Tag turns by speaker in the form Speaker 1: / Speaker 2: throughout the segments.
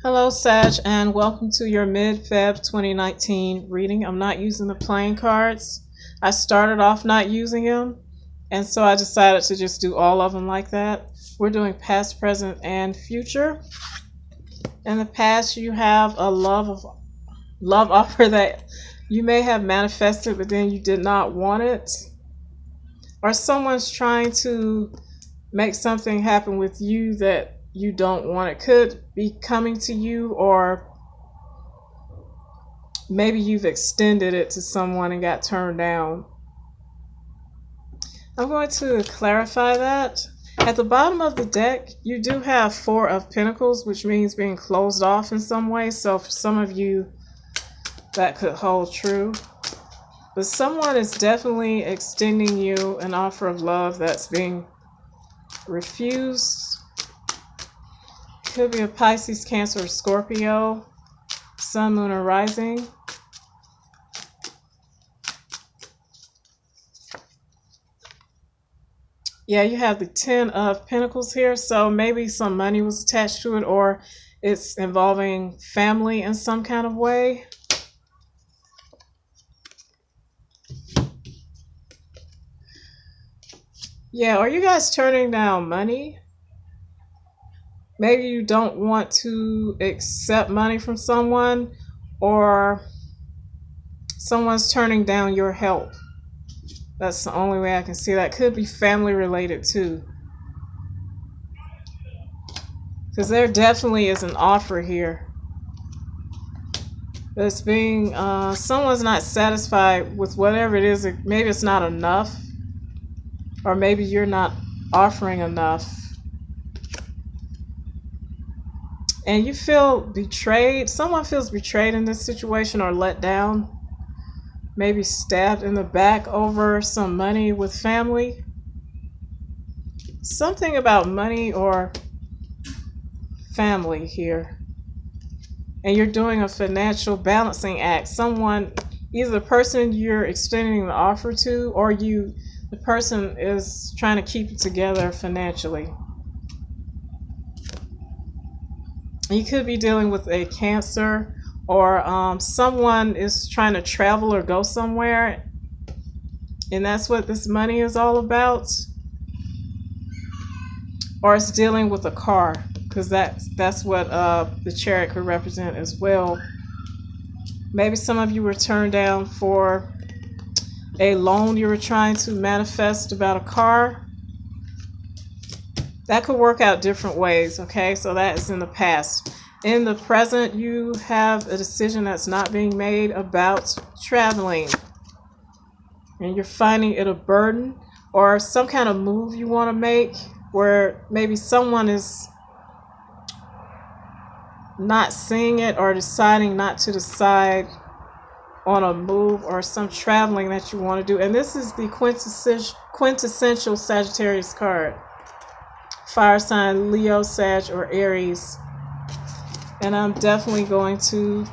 Speaker 1: Hello, Sag, and welcome to your mid-Feb 2019 reading. I'm not using the playing cards. I started off not using them, and so I decided to just do all of them like that. We're doing past, present, and future. In the past, you have a love offer that you may have manifested, but then you did not want it. Or someone's trying to make something happen with you that you don't want. It could be coming to you, or maybe you've extended it to someone and got turned down. I'm going to clarify that. At the bottom of the deck, you do have Four of Pentacles, which means being closed off in some way. So for some of you, that could hold true. But someone is definitely extending you an offer of love that's being refused. Could be a Pisces, Cancer, or Scorpio, Sun, Moon, or Rising. Yeah, you have the Ten of Pentacles here, so maybe some money was attached to it, or it's involving family in some kind of way. Yeah, are you guys turning down money? Maybe you don't want to accept money from someone, or someone's turning down your help. That's the only way I can see that. Could be family related too. Because there definitely is an offer here. That's being, someone's not satisfied with whatever it is. Maybe it's not enough. Or maybe you're not offering enough. And you feel betrayed. Someone feels betrayed in this situation, or let down. Maybe stabbed in the back over some money with family. Something about money or family here. And you're doing a financial balancing act. Someone, either the person you're extending the offer to, or the person is trying to keep it together financially. You could be dealing with a Cancer, or someone is trying to travel or go somewhere, and that's what this money is all about. Or it's dealing with a car, because that's what the Chariot could represent as well. Maybe some of you were turned down for a loan you were trying to manifest about a car. That could work out different ways, okay? So that is in the past. In the present, you have a decision that's not being made about traveling. And you're finding it a burden, or some kind of move you want to make, where maybe someone is not seeing it, or deciding not to decide on a move or some traveling that you want to do. And this is the quintessential Sagittarius card. Fire sign, Leo, Sag, or Aries. And I'm definitely going to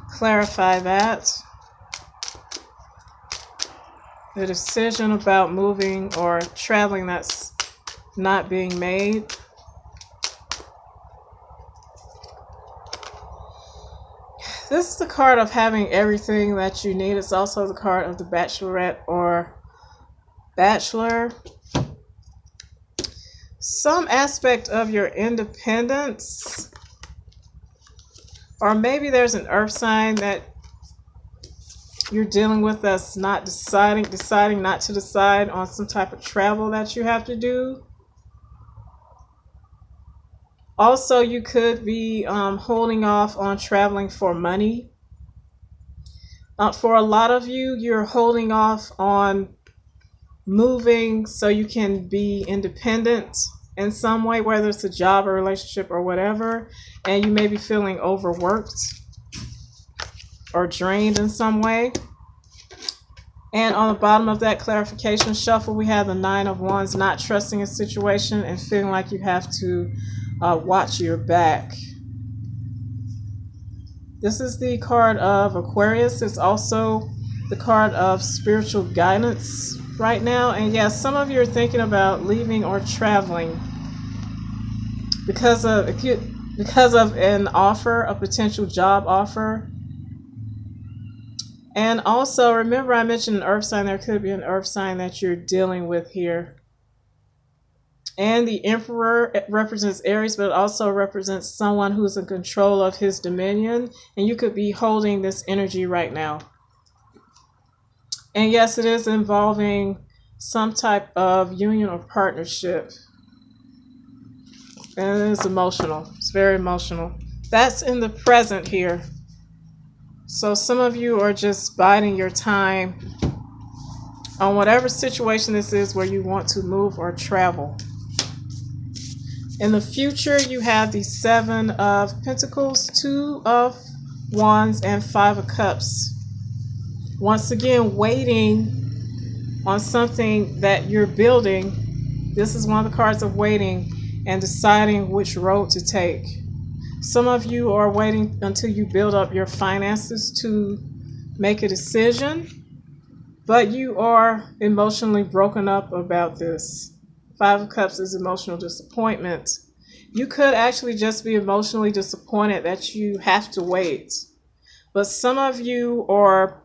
Speaker 1: clarify that. The decision about moving or traveling that's not being made. This is the card of having everything that you need. It's also the card of the Bachelorette or Bachelor. Some aspect of your independence, or maybe there's an earth sign that you're dealing with that's not deciding not to decide on some type of travel that you have to do. Also, you could be holding off on traveling for money. For a lot of you, you're holding off on moving so you can be independent in some way, whether it's a job or relationship or whatever, and you may be feeling overworked or drained in some way. And on the bottom of that clarification shuffle, we have the Nine of Wands, not trusting a situation and feeling like you have to watch your back. This is the card of Aquarius. It's also the card of spiritual guidance right now. And yes, some of you are thinking about leaving or traveling. because of an offer, a potential job offer. And also, remember I mentioned an earth sign. There could be an earth sign that you're dealing with here. And the Emperor represents Aries, but it also represents someone who's in control of his dominion. And you could be holding this energy right now. And yes, it is involving some type of union or partnership. And it is emotional. It's very emotional. That's in the present here. So some of you are just biding your time on whatever situation this is where you want to move or travel. In the future, you have the 7 of Pentacles, 2 of Wands, and 5 of Cups. Once again, waiting on something that you're building. This is one of the cards of waiting and deciding which road to take. Some of you are waiting until you build up your finances to make a decision, but you are emotionally broken up about this. 5 of Cups is emotional disappointment. You could actually just be emotionally disappointed that you have to wait. But some of you are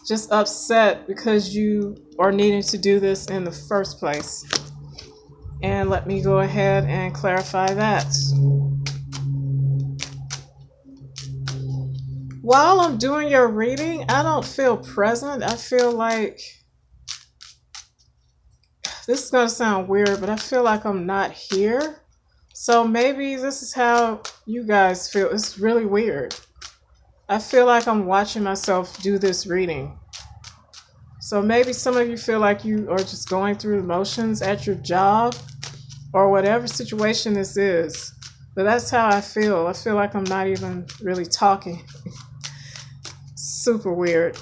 Speaker 1: just upset because you are needing to do this in the first place. And let me go ahead and clarify that. While I'm doing your reading, I don't feel present. I feel like, this is going to sound weird, but I feel like I'm not here. So maybe this is how you guys feel. It's really weird. I feel like I'm watching myself do this reading. So maybe some of you feel like you are just going through emotions at your job or whatever situation this is. But that's how I feel. I feel like I'm not even really talking. Super weird.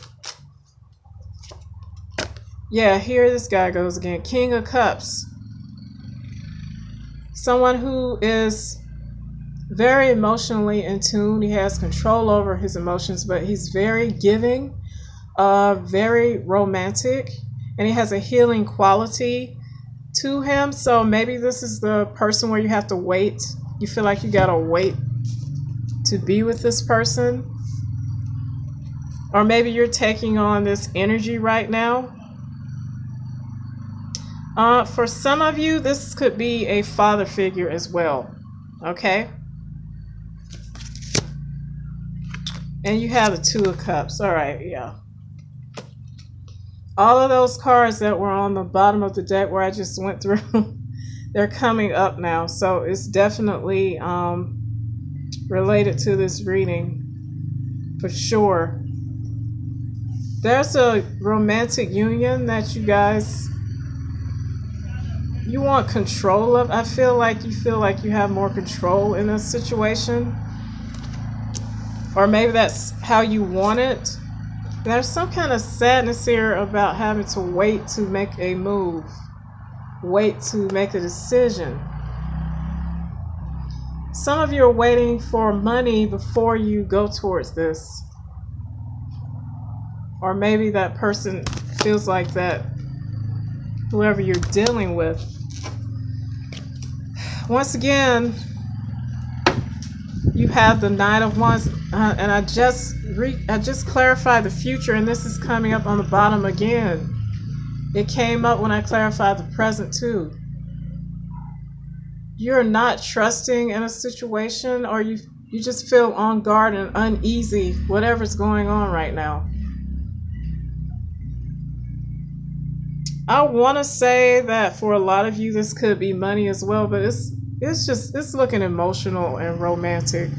Speaker 1: Yeah, here this guy goes again. King of Cups. Someone who is very emotionally in tune. He has control over his emotions, but he's very giving, very romantic, and he has a healing quality to him. So maybe this is the person where you have to wait. You feel like you gotta wait to be with this person. Or maybe you're taking on this energy right now. For some of you, this could be a father figure as well. Okay? And you have the 2 of Cups. All right, yeah. All of those cards that were on the bottom of the deck where I just went through, they're coming up now. So it's definitely related to this reading for sure. There's a romantic union that you guys, you want control of. I feel like you have more control in this situation. Or maybe that's how you want it. There's some kind of sadness here about having to wait to make a move. Wait to make a decision. Some of you are waiting for money before you go towards this. Or maybe that person feels like that, whoever you're dealing with. Once again, you have the 9 of Wands, and I just clarified the future, and this is coming up on the bottom again. It came up when I clarified the present too. You're not trusting in a situation, or you just feel on guard and uneasy, whatever's going on right now. I want to say that for a lot of you, this could be money as well, but it's looking emotional and romantic.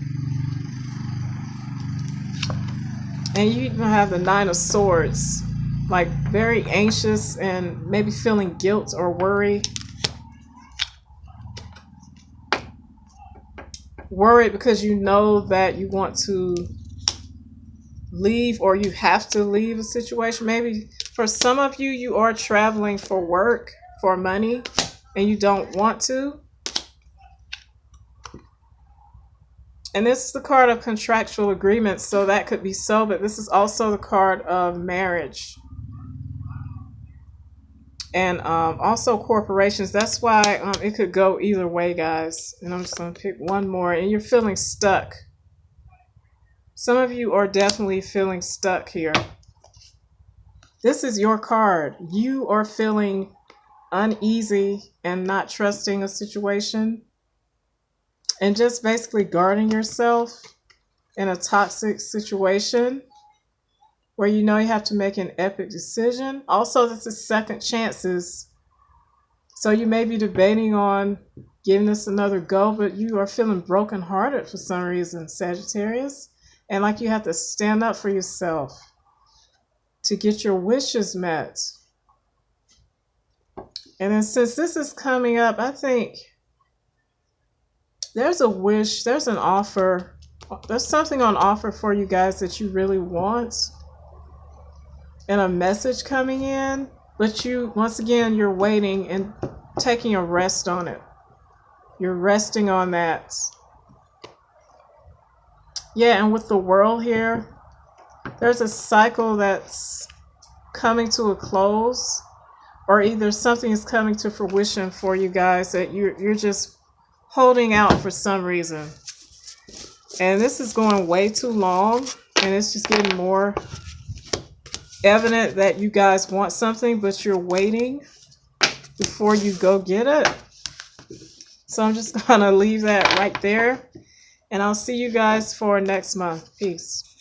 Speaker 1: And you even have the 9 of Swords, like very anxious and maybe feeling guilt or worry. Worried because you know that you want to leave or you have to leave a situation. Maybe for some of you, you are traveling for work, for money, and you don't want to. And this is the card of contractual agreements, so that could be so, but this is also the card of marriage. And also corporations. That's why it could go either way, guys. And I'm just going to pick one more. And you're feeling stuck. Some of you are definitely feeling stuck here. This is your card. You are feeling uneasy and not trusting a situation. And just basically guarding yourself in a toxic situation where you know you have to make an epic decision. Also, this is second chances. So you may be debating on giving this another go, but you are feeling brokenhearted for some reason, Sagittarius. And like you have to stand up for yourself to get your wishes met. And then since this is coming up, I think there's a wish, there's an offer, there's something on offer for you guys that you really want. And a message coming in, but you, once again, you're waiting and taking a rest on it. You're resting on that. Yeah, and with the world here, there's a cycle that's coming to a close, or either something is coming to fruition for you guys that you're just holding out for some reason. And this is going way too long, and it's just getting more evident that you guys want something, but you're waiting before you go get it. So I'm just going to leave that right there. And I'll see you guys for next month. Peace.